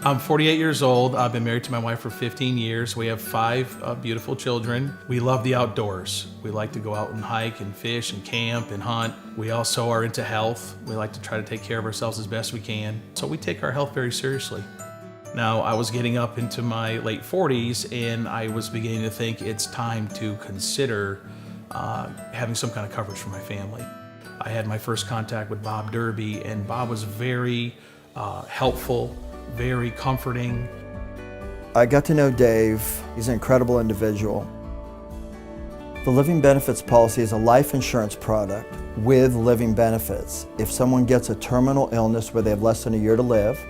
I'm 48 years old. I've been married to my wife for 15 years. We have 5 beautiful children. We love the outdoors. We like to go out and hike and fish and camp and hunt. We also are into health. We like to try to take care of ourselves as best we can. So we take our health very seriously. Now, I was getting up into my late 40s and I was beginning to think it's time to consider having some kind of coverage for my family. I had my first contact with Bob Derby, and Bob was very helpful, very comforting. I got to know Dave. He's an incredible individual. The Living Benefits policy is a life insurance product with living benefits. If someone gets a terminal illness where they have less than a year to live,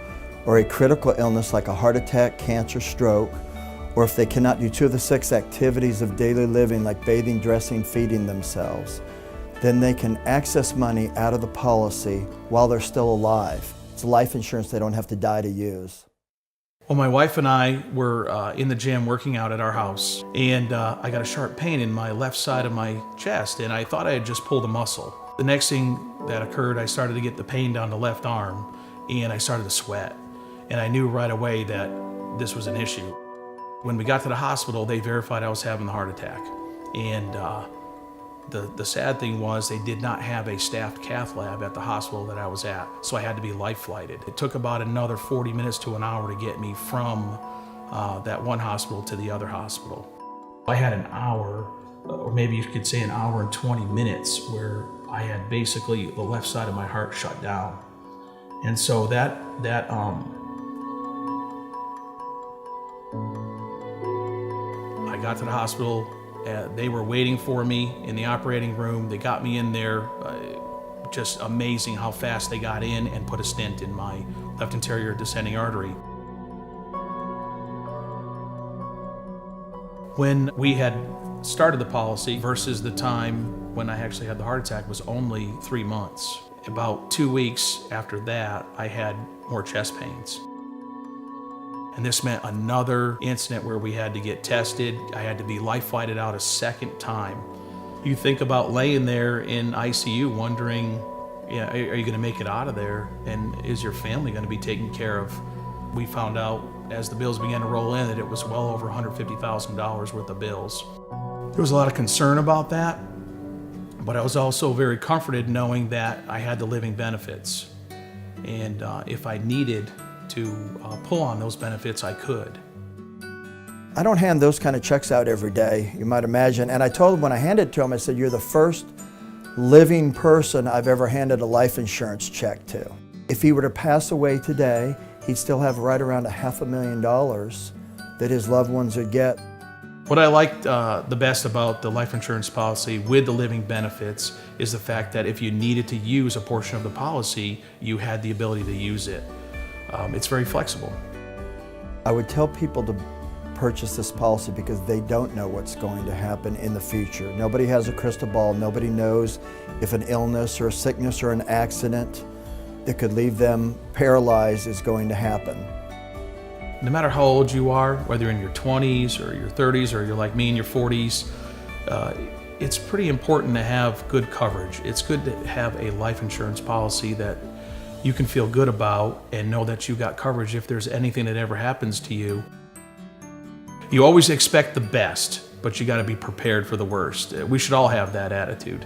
or a critical illness like a heart attack, cancer, stroke, or if they cannot do 2 of the 6 activities of daily living like bathing, dressing, feeding themselves, then they can access money out of the policy while they're still alive. It's life insurance they don't have to die to use. Well, my wife and I were in the gym working out at our house, and I got a sharp pain in my left side of my chest, and I thought I had just pulled a muscle. The next thing that occurred, I started to get the pain down the left arm, and I started to sweat. And I knew right away that this was an issue. When we got to the hospital, they verified I was having the heart attack. And the sad thing was they did not have a staffed cath lab at the hospital that I was at, so I had to be life flighted. It took about another 40 minutes to an hour to get me from that one hospital to the other hospital. I had an hour, or maybe you could say an hour and 20 minutes, where I had basically the left side of my heart shut down. And so I got to the hospital. They were waiting for me in the operating room. They got me in there. Just amazing how fast they got in and put a stent in my left anterior descending artery. When we had started the policy versus the time when I actually had the heart attack was only 3 months. About 2 weeks after that, I had more chest pains. And this meant another incident where we had to get tested. I had to be life flighted out a second time. You think about laying there in ICU wondering, yeah, are you gonna make it out of there? And is your family gonna be taken care of? We found out as the bills began to roll in that it was well over $150,000 worth of bills. There was a lot of concern about that, but I was also very comforted knowing that I had the living benefits. And if I needed to pull on those benefits, I could. I don't hand those kind of checks out every day, you might imagine. And I told him when I handed it to him, I said, "You're the first living person I've ever handed a life insurance check to." If he were to pass away today, he'd still have right around $500,000 that his loved ones would get. What I liked the best about the life insurance policy with the living benefits is the fact that if you needed to use a portion of the policy, you had the ability to use it. It's very flexible. I would tell people to purchase this policy because they don't know what's going to happen in the future. Nobody has a crystal ball. Nobody knows if an illness or a sickness or an accident that could leave them paralyzed is going to happen. No matter how old you are, whether you're in your 20s or your 30s or you're like me in your 40s, it's pretty important to have good coverage. It's good to have a life insurance policy that you can feel good about and know that you got coverage if there's anything that ever happens to you. You always expect the best, but you got to be prepared for the worst. We should all have that attitude.